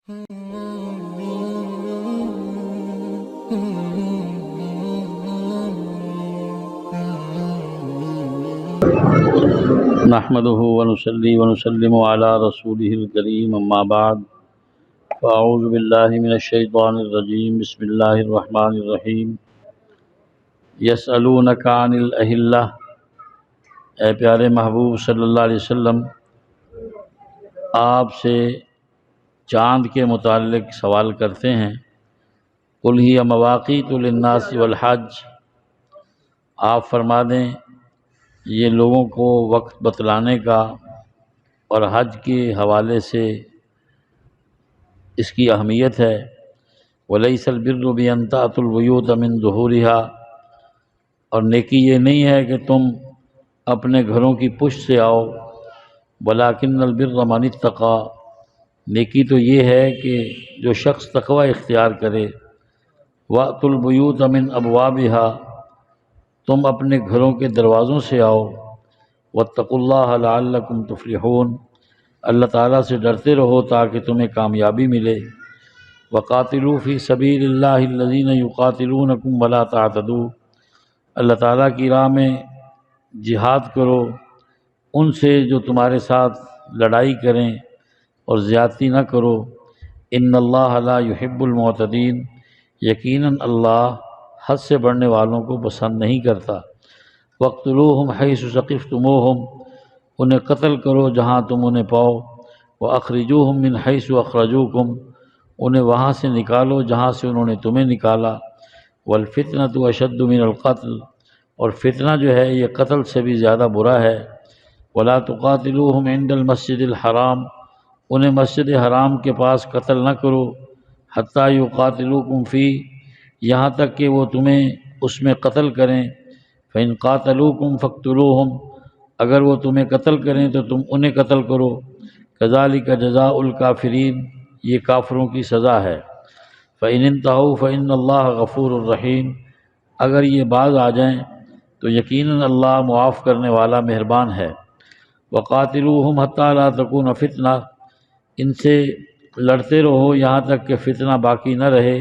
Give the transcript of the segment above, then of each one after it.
نحمده ونصلي ونسلم على رسوله الكريم اما بعد فاعوذ بالله من الشيطان الرجيم بسم الله الرحمن الرحيم يسألونك عن الأهلة، اے پیارے محبوب صلی اللہ علیہ وسلم، آپ سے چاند کے متعلق سوال کرتے ہیں۔ قل ہی مواقیت للناس والحج، آپ فرما دیں یہ لوگوں کو وقت بتلانے کا اور حج کے حوالے سے اس کی اہمیت ہے۔ وَلَيْسَ الْبِرُّ بِأَن تَأْتُوا الْبُيُوتَ مِن ظُهُورِهَا، اور نیکی یہ نہیں ہے کہ تم اپنے گھروں کی پشت سے آؤ، وَلَكِنَّ الْبِرَّ مَنِ اتَّقَىٰ، نیکی تو یہ ہے کہ جو شخص تقوی اختیار کرے۔ وَأْتُوا الْبُيُوتَ مِنْ أَبْوَابِهَا، تم اپنے گھروں کے دروازوں سے آؤ۔ وَاتَّقُوا اللَّهَ لَعَلَّكُمْ تُفْلِحُونَ، اللہ تعالیٰ سے ڈرتے رہو تاکہ تمہیں کامیابی ملے۔ وَقَاتِلُوا فِي سَبِيلِ اللَّهِ الَّذِينَ يُقَاتِلُونَكُمْ وَلَا تَعْتَدُوا، اللہ تعالیٰ کی راہ میں جہاد کرو ان سے جو تمہارے ساتھ لڑائی کریں اور زیادتی نہ کرو۔ إِنَّ اللَّهَ لَا يُحِبُّ الْمُعْتَدِينَ، یقیناً اللہ حد سے بڑھنے والوں کو پسند نہیں کرتا۔ وَاقْتُلُوهُمْ حَيْثُ ثَقِفْتُمُوهُمْ، انہیں قتل کرو جہاں تم انہیں پاؤ۔ وَأَخْرِجُوهُمْ مِنْ حَيْثُ أَخْرَجُوكُمْ، انہیں وہاں سے نکالو جہاں سے انہوں نے تمہیں نکالا۔ وَالْفِتْنَةُ أَشَدُّ مِنَ الْقَتْلِ، اور فتنہ جو ہے یہ قتل سے بھی زیادہ برا ہے۔ وَلَا تُقَاتِلُوهُمْ عِنْدَ الْمَسْجِدِ الْحَرَامِ، انہیں مسجد حرام کے پاس قتل نہ کرو۔ حَتَّى يُقَاتِلُوكُمْ فِيهِ، یہاں تک کہ وہ تمہیں اس میں قتل کریں۔ فَإِنْ قَاتَلُوكُمْ فَاقْتُلُوهُمْ، اگر وہ تمہیں قتل کریں تو تم انہیں قتل کرو۔ كَذَلِكَ جَزَاءُ الْكَافِرِينَ، یہ کافروں کی سزا ہے۔ فَإِنِ انْتَهَوْا فَإِنَّ اللَّهَ غَفُورٌ رَحِيمٌ، اگر یہ باز آ جائیں تو یقیناً اللہ معاف کرنے والا مہربان ہے۔ وَقَاتِلُوهُمْ حَتَّى لَا تَكُونَ فِتْنَةٌ، ان سے لڑتے رہو یہاں تک کہ فتنہ باقی نہ رہے۔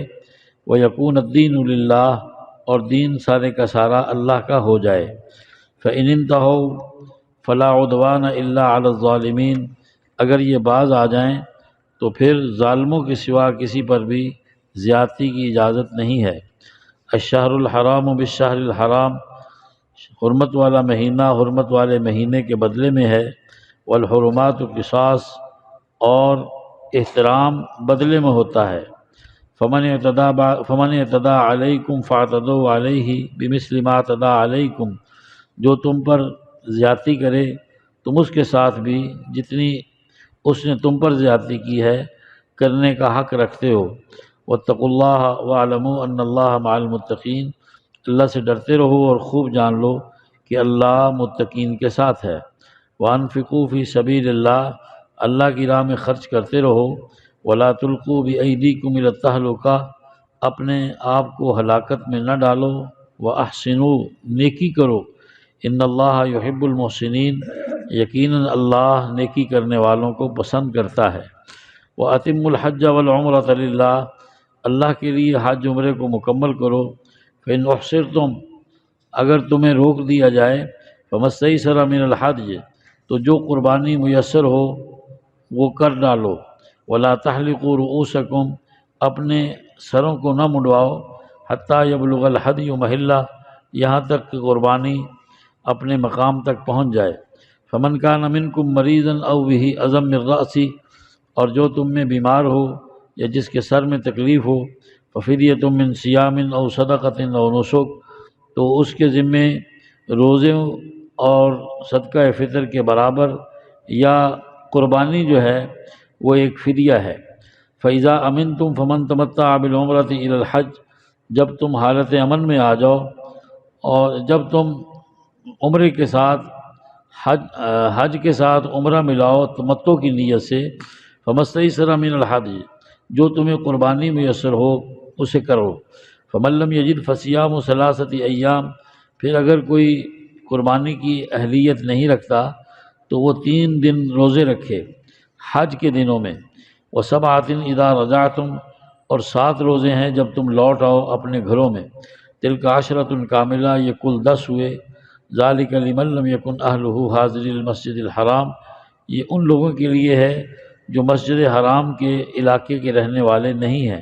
وَيَكُونَ الدِّينُ لِلَّهِ، اور دین سارے کا سارا اللہ کا ہو جائے۔ فَإِنِ انْتَهَوْا فَلَا عُدْوَانَ إِلَّا عَلَى الظَّالِمِينَ، اگر یہ باز آ جائیں تو پھر ظالموں کے سوا کسی پر بھی زیادتی کی اجازت نہیں ہے۔ الشہر الحرام بالشہر الحرام، حرمت والا مہینہ حرمت والے مہینے کے بدلے میں ہے۔ والحرمات قصاص، اور احترام بدلے میں ہوتا ہے۔ فمن اعتدى علیکم فاعتدوا علیہ بمثل ما اعتدى علیکم، جو تم پر زیادتی کرے تم اس کے ساتھ بھی جتنی اس نے تم پر زیادتی کی ہے کرنے کا حق رکھتے ہو۔ واتقوا اللہ واعلموا ان اللہ مع المتقین، اللہ سے ڈرتے رہو اور خوب جان لو کہ اللہ متقین کے ساتھ ہے۔ وانفقوا فی سبیل اللہ، اللہ کی راہ میں خرچ کرتے رہو۔ ولا تلقوا بایدیکم الی التہلکہ، اپنے آپ کو ہلاکت میں نہ ڈالو۔ واحسنوا، نیکی کرو۔ ان اللہ یحب المحسنین، یقیناً اللہ نیکی کرنے والوں کو پسند کرتا ہے۔ واتموا الحج والعمرۃ للہ، اللہ کے لیے حج عمرے کو مکمل کرو۔ فإن احصرتم، اگر تمہیں روک دیا جائے، فما استیسر من الحج، تو جو قربانی میسر ہو وہ کر ڈالو۔ ولا تحلقوا رؤوسکم، اپنے سروں کو نہ منڈواؤ۔ حتی یبلغ الحدی محلہ، یہاں تک کہ قربانی اپنے مقام تک پہنچ جائے۔ فمن کان منکم مریضا او بہ اذی من رأسہ، اور جو تم میں بیمار ہو یا جس کے سر میں تکلیف ہو، ففدیۃ من صیام او صدقۃ او نسک، تو اس کے ذمے روزے اور صدقہ فطر کے برابر یا قربانی جو ہے وہ ایک فدیہ ہے۔ فَإِذَا أَمِنْتُمْ فَمَنْ تَمَتَّعَ بِالْعُمْرَةِ إِلَى الْحَجِّ، جب تم حالت امن میں آ جاؤ اور جب تم عمرے کے ساتھ حج کے ساتھ عمرہ ملاؤ تمتع کی نیت سے، فَمَا اسْتَيْسَرَ مِنَ الْحَدْيِ، جو تمہیں قربانی میسر ہو اسے کرو۔ فَمَن لَّمْ يَجِدْ فَصِيَامُ ثَلَاثَةِ أَيَّامٍ، پھر اگر کوئی قربانی کی اہلیت نہیں رکھتا تو وہ 3 دن روزے رکھے حج کے دنوں میں۔ وسبعۃ اذا رجعتم، اور 7 روزے ہیں جب تم لوٹ آؤ اپنے گھروں میں، تلک عشرۃ کاملہ، یہ کل 10 ہوئے، ذالک لمن لم یکن اہلہ حاضر المسجد الحرام، یہ ان لوگوں کے لیے ہے جو مسجد حرام کے علاقے کے رہنے والے نہیں ہیں۔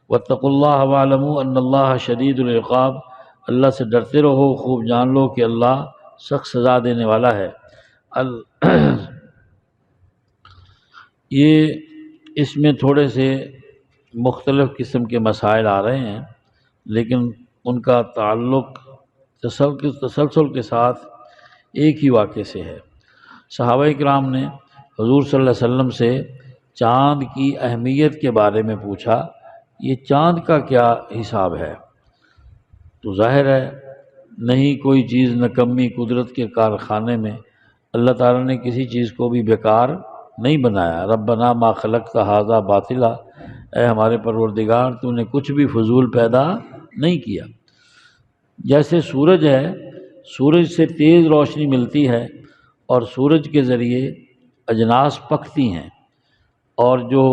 واتقوا اللہ واعلموا ان اللہ شدید العقاب، اللہ سے ڈرتے رہو، خوب جان لو کہ اللہ سخت سزا دینے والا ہے۔ یہ اس میں تھوڑے سے مختلف قسم کے مسائل آ رہے ہیں، لیکن ان کا تعلق تسلسل کے ساتھ ایک ہی واقعے سے ہے۔ صحابہ کرام نے حضور صلی اللہ علیہ وسلم سے چاند کی اہمیت کے بارے میں پوچھا، یہ چاند کا کیا حساب ہے؟ تو ظاہر ہے نہیں کوئی چیز نکمی قدرت کے کارخانے میں اللہ تعالیٰ نے کسی چیز کو بھی بیکار نہیں بنایا۔ ربنا ما خلقت ھذا باطلا، اے ہمارے پروردگار تو نے کچھ بھی فضول پیدا نہیں کیا۔ جیسے سورج ہے، سورج سے تیز روشنی ملتی ہے اور سورج کے ذریعے اجناس پکتی ہیں، اور جو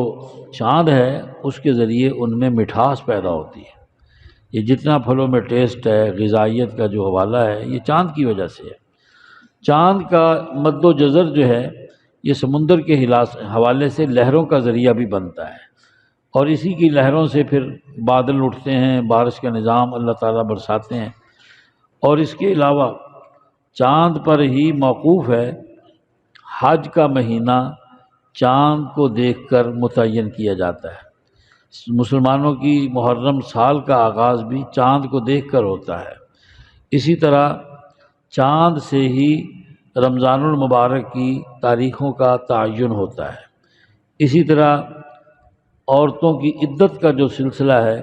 چاند ہے اس کے ذریعے ان میں مٹھاس پیدا ہوتی ہے۔ یہ جتنا پھلوں میں ٹیسٹ ہے، غذائیت کا جو حوالہ ہے، یہ چاند کی وجہ سے ہے۔ چاند کا مد و جزر جو ہے یہ سمندر کے حوالے سے لہروں کا ذریعہ بھی بنتا ہے، اور اسی کی لہروں سے پھر بادل اٹھتے ہیں، بارش کا نظام اللہ تعالیٰ برساتے ہیں۔ اور اس کے علاوہ چاند پر ہی موقوف ہے حج کا مہینہ، چاند کو دیکھ کر متعین کیا جاتا ہے۔ مسلمانوں کی محرم سال کا آغاز بھی چاند کو دیکھ کر ہوتا ہے۔ اسی طرح چاند سے ہی رمضان المبارک کی تاریخوں کا تعین ہوتا ہے۔ اسی طرح عورتوں کی عدت کا جو سلسلہ ہے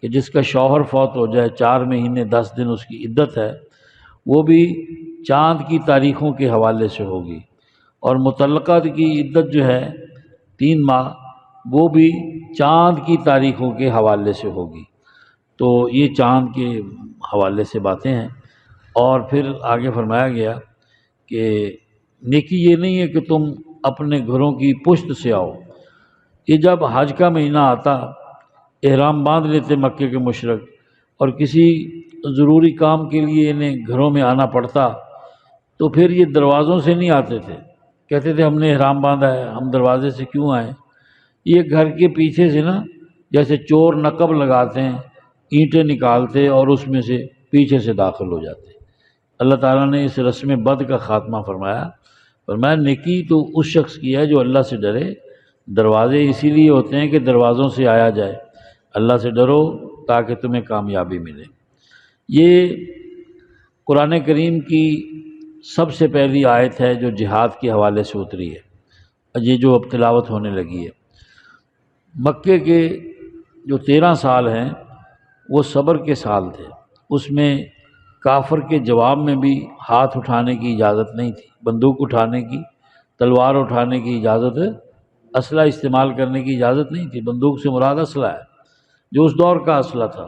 کہ جس کا شوہر فوت ہو جائے 4 مہینے 10 دن اس کی عدت ہے، وہ بھی چاند کی تاریخوں کے حوالے سے ہوگی، اور مطلقات کی عدت جو ہے 3 ماہ، وہ بھی چاند کی تاریخوں کے حوالے سے ہوگی۔ تو یہ چاند کے حوالے سے باتیں ہیں۔ اور پھر آگے فرمایا گیا کہ نیکی یہ نہیں ہے کہ تم اپنے گھروں کی پشت سے آؤ۔ یہ جب حج کا مہینہ آتا، احرام باندھ لیتے مکے کے مشرک، اور کسی ضروری کام کے لیے انہیں گھروں میں آنا پڑتا تو پھر یہ دروازوں سے نہیں آتے تھے، کہتے تھے ہم نے احرام باندھا ہے، ہم دروازے سے کیوں آئیں؟ یہ گھر کے پیچھے سے نا جیسے چور نقب لگاتے ہیں، اینٹیں نکالتے اور اس میں سے پیچھے سے داخل ہو جاتے۔ اللہ تعالیٰ نے اس رسم بد کا خاتمہ فرمایا نیکی تو اس شخص کی ہے جو اللہ سے ڈرے۔ دروازے اسی لیے ہوتے ہیں کہ دروازوں سے آیا جائے۔ اللہ سے ڈرو تاکہ تمہیں کامیابی ملے۔ یہ قرآن کریم کی سب سے پہلی آیت ہے جو جہاد کے حوالے سے اتری ہے، یہ جو اب تلاوت ہونے لگی ہے۔ مکے کے جو 13 سال ہیں وہ صبر کے سال تھے، اس میں کافر کے جواب میں بھی ہاتھ اٹھانے کی اجازت نہیں تھی، بندوق اٹھانے کی، تلوار اٹھانے کی اجازت، اسلحہ استعمال کرنے کی اجازت نہیں تھی۔ بندوق سے مراد اسلحہ ہے جو اس دور کا اسلحہ تھا۔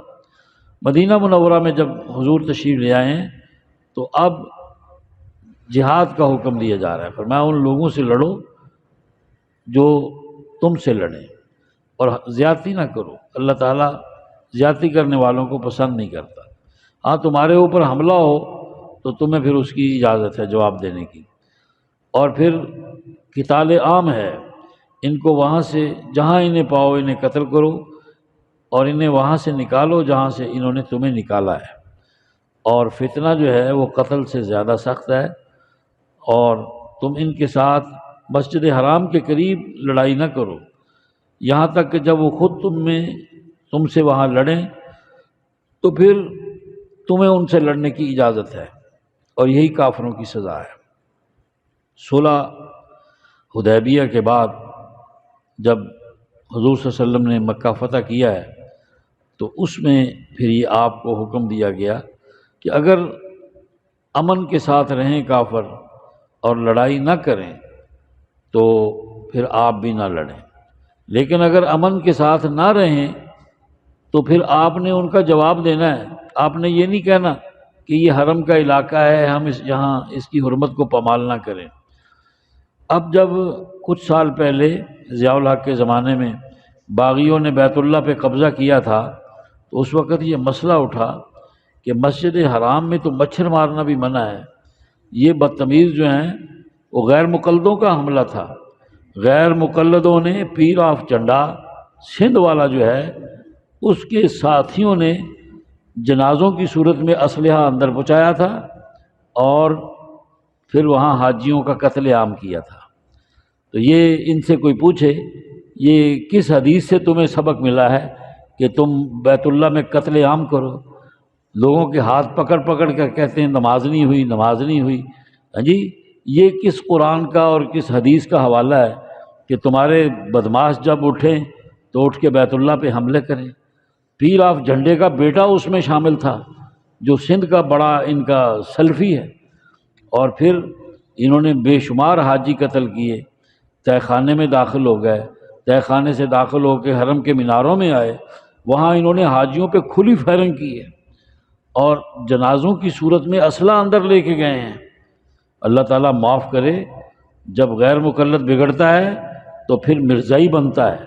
مدینہ منورہ میں جب حضور تشریف لے آئے ہیں تو اب جہاد کا حکم دیا جا رہا ہے۔ فرمایا ان لوگوں سے لڑو جو تم سے لڑیں اور زیادتی نہ کرو، اللہ تعالیٰ زیادتی کرنے والوں کو پسند نہیں کرتا۔ ہاں تمہارے اوپر حملہ ہو تو تمہیں پھر اس کی اجازت ہے جواب دینے کی، اور پھر قتال عام ہے، ان کو وہاں سے جہاں انہیں پاؤ انہیں قتل کرو، اور انہیں وہاں سے نکالو جہاں سے انہوں نے تمہیں نکالا ہے۔ اور فتنہ جو ہے وہ قتل سے زیادہ سخت ہے، اور تم ان کے ساتھ مسجد حرام کے قریب لڑائی نہ کرو، یہاں تک کہ جب وہ خود تم سے وہاں لڑیں تو پھر تمہیں ان سے لڑنے کی اجازت ہے، اور یہی کافروں کی سزا ہے۔ صلح حدیبیہ کے بعد جب حضور صلی اللہ علیہ وسلم نے مکہ فتح کیا ہے تو اس میں پھر یہ آپ کو حکم دیا گیا کہ اگر امن کے ساتھ رہیں کافر اور لڑائی نہ کریں تو پھر آپ بھی نہ لڑیں، لیکن اگر امن کے ساتھ نہ رہیں تو پھر آپ نے ان کا جواب دینا ہے۔ آپ نے یہ نہیں کہنا کہ یہ حرم کا علاقہ ہے، ہم یہاں اس کی حرمت کو پامال نہ کریں۔ اب جب کچھ سال پہلے ضیاء الحق کے زمانے میں باغیوں نے بیت اللہ پہ قبضہ کیا تھا تو اس وقت یہ مسئلہ اٹھا کہ مسجد حرام میں تو مچھر مارنا بھی منع ہے۔ یہ بدتمیز جو ہیں وہ غیر مقلدوں کا حملہ تھا۔ غیر مقلدوں نے پیر آف چنڈا سندھ والا جو ہے اس کے ساتھیوں نے جنازوں کی صورت میں اسلحہ اندر پہنچایا تھا اور پھر وہاں حاجیوں کا قتل عام کیا تھا۔ تو یہ ان سے کوئی پوچھے یہ کس حدیث سے تمہیں سبق ملا ہے کہ تم بیت اللہ میں قتل عام کرو؟ لوگوں کے ہاتھ پکڑ پکڑ کر کہتے ہیں نماز نہیں ہوئی، نماز نہیں ہوئی۔ ہاں جی، یہ کس قرآن کا اور کس حدیث کا حوالہ ہے کہ تمہارے بدماش جب اٹھیں تو اٹھ کے بیت اللہ پہ حملے کریں؟ پیر آف جھنڈے کا بیٹا اس میں شامل تھا جو سندھ کا بڑا ان کا سلفی ہے، اور پھر انہوں نے بے شمار حاجی قتل کیے، تہہ خانے میں داخل ہو گئے، تہہ خانے سے داخل ہو کے حرم کے میناروں میں آئے، وہاں انہوں نے حاجیوں پہ کھلی فائرنگ کی ہے اور جنازوں کی صورت میں اسلحہ اندر لے کے گئے ہیں۔ اللہ تعالیٰ معاف کرے، جب غیر مقلد بگڑتا ہے تو پھر مرزائی بنتا ہے،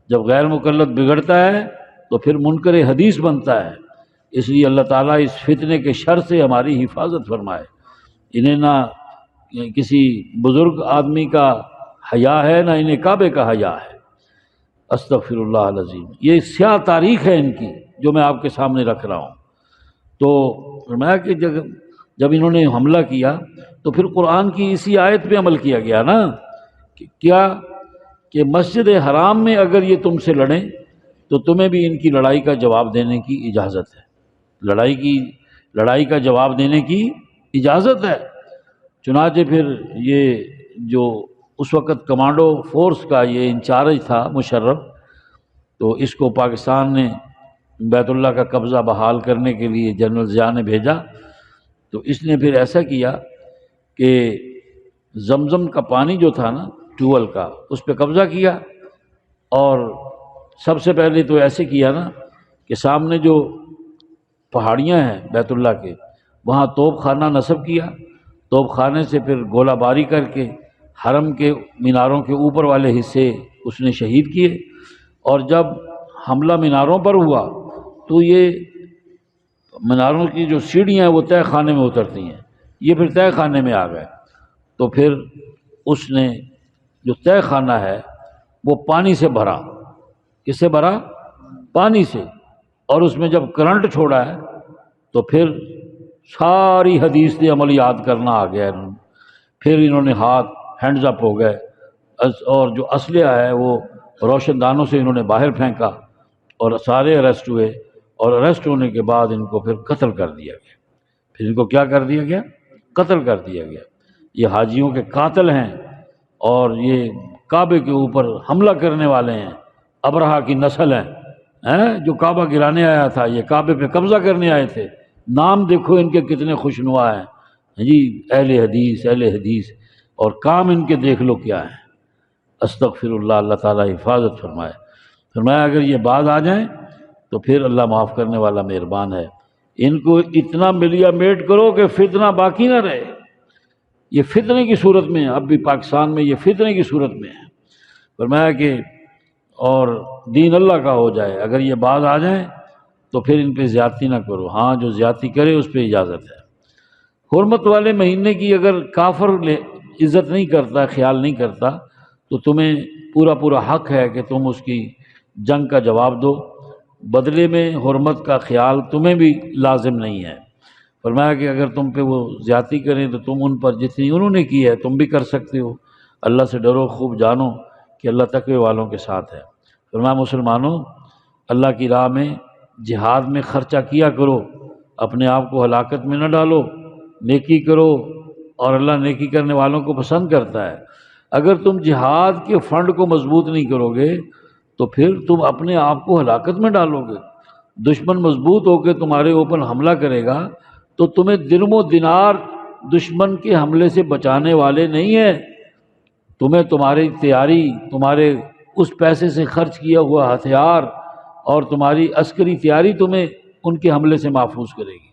جب غیر مقلد بگڑتا ہے تو پھر منکر حدیث بنتا ہے۔ اس لیے اللہ تعالیٰ اس فتنے کے شر سے ہماری حفاظت فرمائے۔ انہیں نہ کسی بزرگ آدمی کا حیا ہے، نہ انہیں کعبے کا حیا ہے۔ استغفر اللہ العظیم۔ یہ سیاہ تاریخ ہے ان کی جو میں آپ کے سامنے رکھ رہا ہوں۔ تو فرمایا کہ جب انہوں نے حملہ کیا تو پھر قرآن کی اسی آیت پہ عمل کیا گیا نا، کیا کہ مسجد حرام میں اگر یہ تم سے لڑیں تو تمہیں بھی ان کی لڑائی کا جواب دینے کی اجازت ہے، لڑائی کا جواب دینے کی اجازت ہے۔ چنانچہ پھر یہ جو اس وقت کمانڈو فورس کا یہ انچارج تھا مشرف، تو اس کو پاکستان نے بیت اللہ کا قبضہ بحال کرنے کے لیے جنرل ضیاء نے بھیجا، تو اس نے پھر ایسا کیا کہ زمزم کا پانی جو تھا نا ٹیوبل کا، اس پہ قبضہ کیا، اور سب سے پہلے تو ایسے کیا نا کہ سامنے جو پہاڑیاں ہیں بیت اللہ کے وہاں توپ خانہ نصب کیا، توپ خانے سے پھر گولہ باری کر کے حرم کے میناروں کے اوپر والے حصے اس نے شہید کیے، اور جب حملہ میناروں پر ہوا تو یہ میناروں کی جو سیڑھیاں ہیں وہ تہہ خانے میں اترتی ہیں، یہ پھر تہہ خانے میں آ گئے، تو پھر اس نے جو تہہ خانہ ہے وہ پانی سے بھرا۔ کس سے بھرا؟ پانی سے، اور اس میں جب کرنٹ چھوڑا ہے تو پھر ساری حدیث سے عمل یاد کرنا آ گیا انہوں نے، پھر انہوں نے ہاتھ ہینڈز اپ ہو گئے، اور جو اسلحہ ہے وہ روشن دانوں سے انہوں نے باہر پھینکا، اور سارے اریسٹ ہوئے، اور اریسٹ ہونے کے بعد ان کو پھر قتل کر دیا گیا۔ پھر ان کو کیا کر دیا گیا؟ قتل کر دیا گیا۔ یہ حاجیوں کے قاتل ہیں اور یہ کعبے کے اوپر حملہ کرنے والے ہیں، ابرہا کی نسل ہیں، جو کعبہ گرانے آیا تھا، یہ کعبے پہ قبضہ کرنے آئے تھے۔ نام دیکھو ان کے کتنے خوشنما ہیں جی، اہل حدیث، اہل حدیث، اور کام ان کے دیکھ لو کیا ہے۔ استغفر اللہ، اللہ تعالیٰ حفاظت فرمائے۔ فرمایا اگر یہ بعد آ جائیں تو پھر اللہ معاف کرنے والا مہربان ہے۔ ان کو اتنا ملیا میٹ کرو کہ فتنہ باقی نہ رہے۔ یہ فتنے کی صورت میں، اب بھی پاکستان میں یہ فتنے کی صورت میں ہے۔ فرمایا کہ اور دین اللہ کا ہو جائے، اگر یہ بعد آ جائیں تو پھر ان پہ زیادتی نہ کرو، ہاں جو زیادتی کرے اس پہ اجازت ہے۔ حرمت والے مہینے کی اگر کافر عزت نہیں کرتا، خیال نہیں کرتا، تو تمہیں پورا حق ہے کہ تم اس کی جنگ کا جواب دو، بدلے میں حرمت کا خیال تمہیں بھی لازم نہیں ہے۔ فرمایا کہ اگر تم پہ وہ زیادتی کریں تو تم ان پر جتنی انہوں نے کی ہے تم بھی کر سکتے ہو۔ اللہ سے ڈرو، خوب جانو کہ اللہ تقوی والوں کے ساتھ ہے۔ فرمایا مسلمانوں، اللہ کی راہ میں جہاد میں خرچہ کیا کرو، اپنے آپ کو ہلاکت میں نہ ڈالو، نیکی کرو، اور اللہ نیکی کرنے والوں کو پسند کرتا ہے۔ اگر تم جہاد کے فنڈ کو مضبوط نہیں کرو گے تو پھر تم اپنے آپ کو ہلاکت میں ڈالو گے۔ دشمن مضبوط ہو کے تمہارے اوپر حملہ کرے گا تو تمہیں درم و دینار دشمن کے حملے سے بچانے والے نہیں ہیں، تمہیں تمہاری تیاری، تمہارے اس پیسے سے خرچ کیا ہوا ہتھیار اور تمہاری عسکری تیاری تمہیں ان کے حملے سے محفوظ کرے گی۔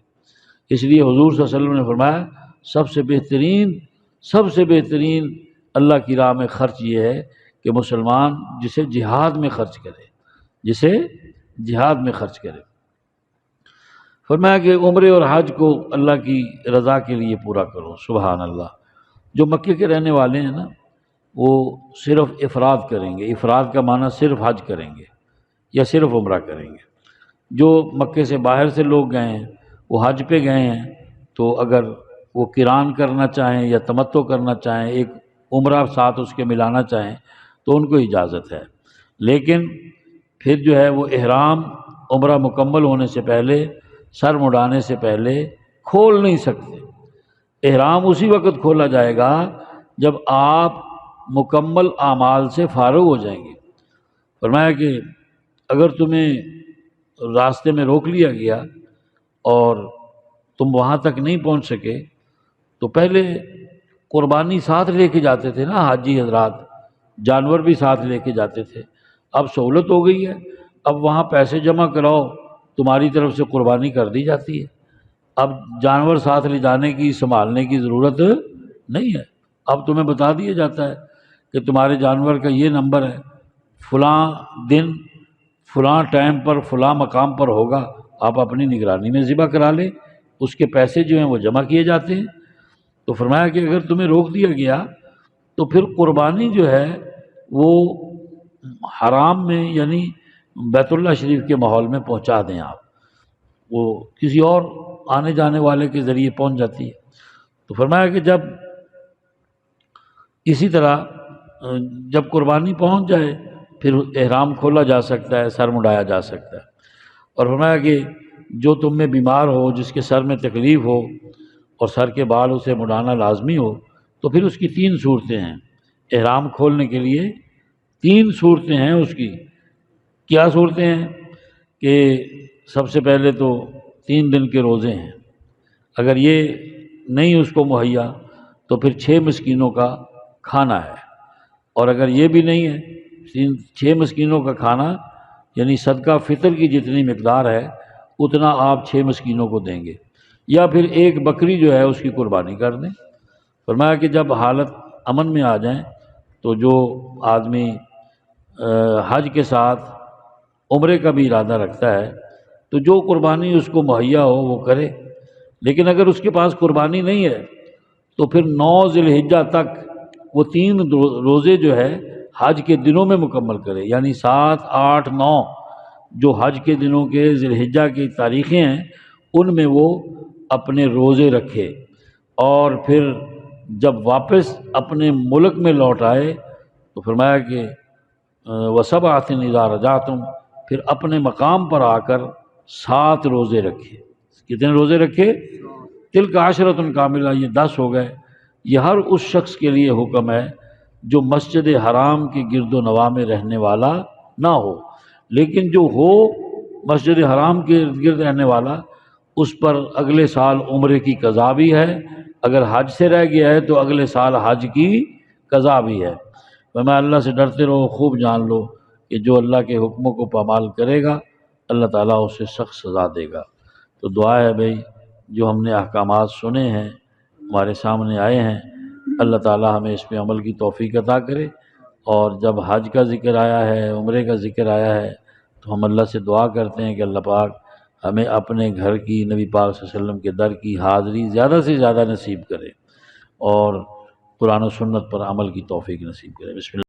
اس لیے حضور صلی اللہ علیہ وسلم نے فرمایا سب سے بہترین اللہ کی راہ میں خرچ یہ ہے کہ مسلمان جسے جہاد میں خرچ کرے، جسے جہاد میں خرچ کرے۔ فرمایا کہ عمرے اور حج کو اللہ کی رضا کے لیے پورا کرو۔ سبحان اللہ۔ جو مکے کے رہنے والے ہیں نا، وہ صرف افراد کریں گے۔ افراد کا معنی صرف حج کریں گے یا صرف عمرہ کریں گے۔ جو مکے سے باہر سے لوگ گئے ہیں، وہ حج پہ گئے ہیں، تو اگر وہ قران کرنا چاہیں یا تمتع کرنا چاہیں، ایک عمرہ ساتھ اس کے ملانا چاہیں، تو ان کو اجازت ہے۔ لیکن پھر جو ہے وہ احرام عمرہ مکمل ہونے سے پہلے، سر مڈانے سے پہلے کھول نہیں سکتے۔ احرام اسی وقت کھولا جائے گا جب آپ مکمل اعمال سے فارغ ہو جائیں گے۔ فرمایا کہ اگر تمہیں راستے میں روک لیا گیا اور تم وہاں تک نہیں پہنچ سکے، تو پہلے قربانی ساتھ لے کے جاتے تھے نا حاجی حضرات، جانور بھی ساتھ لے کے جاتے تھے۔ اب سہولت ہو گئی ہے، اب وہاں پیسے جمع کراؤ، تمہاری طرف سے قربانی کر دی جاتی ہے۔ اب جانور ساتھ لے جانے کی، سنبھالنے کی ضرورت نہیں ہے۔ اب تمہیں بتا دیا جاتا ہے کہ تمہارے جانور کا یہ نمبر ہے، فلاں دن فلاں ٹائم پر فلاں مقام پر ہوگا، آپ اپنی نگرانی میں ذبح کرا لیں، اس کے پیسے جو ہیں وہ جمع کیے جاتے ہیں۔ تو فرمایا کہ اگر تمہیں روک دیا گیا تو پھر قربانی جو ہے وہ حرام میں، یعنی بیت اللہ شریف کے ماحول میں پہنچا دیں آپ، وہ کسی اور آنے جانے والے کے ذریعے پہنچ جاتی ہے۔ تو فرمایا کہ جب اسی طرح جب قربانی پہنچ جائے پھر احرام کھولا جا سکتا ہے، سر مڈایا جا سکتا ہے۔ اور فرمایا کہ جو تم میں بیمار ہو، جس کے سر میں تکلیف ہو اور سر کے بال اسے مڈانا لازمی ہو، تو پھر اس کی 3 صورتیں ہیں۔ احرام کھولنے کے لیے 3 صورتیں ہیں اس کی۔ کیا صورتیں ہیں؟ کہ سب سے پہلے تو 3 دن کے روزے ہیں، اگر یہ نہیں اس کو مہیا تو پھر 6 مسکینوں کا کھانا ہے، اور اگر یہ بھی نہیں ہے 6 مسکینوں کا کھانا، یعنی صدقہ فطر کی جتنی مقدار ہے اتنا آپ 6 مسکینوں کو دیں گے، یا پھر ایک بکری جو ہے اس کی قربانی کر دیں۔ فرمایا کہ جب حالت امن میں آ جائیں تو جو آدمی حج کے ساتھ عمرے کا بھی ارادہ رکھتا ہے تو جو قربانی اس کو مہیا ہو وہ کرے۔ لیکن اگر اس کے پاس قربانی نہیں ہے تو پھر 9 ذی الحجہ تک وہ 3 روزے جو ہے حج کے دنوں میں مکمل کرے، یعنی 7، 8، 9 جو حج کے دنوں کے ذی الحجہ کی تاریخیں ہیں ان میں وہ اپنے روزے رکھے، اور پھر جب واپس اپنے ملک میں لوٹ آئے تو فرمایا کہ وَسَبْعَةٍ إِذَا رَجَعْتُمْ، پھر اپنے مقام پر آ کر 7 روزے رکھے۔ کتنے روزے رکھے؟ تِلْكَ عَشْرَةٌ كَامِلَةٌ، یہ 10 ہو گئے۔ یہ ہر اس شخص کے لیے حکم ہے جو مسجد حرام کے گرد و نواح میں رہنے والا نہ ہو، لیکن جو ہو مسجد حرام کے ارد گرد رہنے والا، اس پر اگلے سال عمرے کی قضا بھی ہے، اگر حج سے رہ گیا ہے تو اگلے سال حج کی قضا بھی ہے۔ میں اللہ سے ڈرتے رہو، خوب جان لو کہ جو اللہ کے حکموں کو پامال کرے گا اللہ تعالیٰ اسے سخت سزا دے گا۔ تو دعا ہے بھائی، جو ہم نے احکامات سنے ہیں، ہمارے سامنے آئے ہیں، اللہ تعالیٰ ہمیں اس پہ عمل کی توفیق عطا کرے۔ اور جب حج کا ذکر آیا ہے، عمرے کا ذکر آیا ہے، تو ہم اللہ سے دعا کرتے ہیں کہ اللہ پاک ہمیں اپنے گھر کی، نبی پاک صلی اللہ علیہ وسلم کے در کی حاضری زیادہ سے زیادہ نصیب کرے، اور قرآن و سنت پر عمل کی توفیق نصیب کرے۔ بسم اللہ۔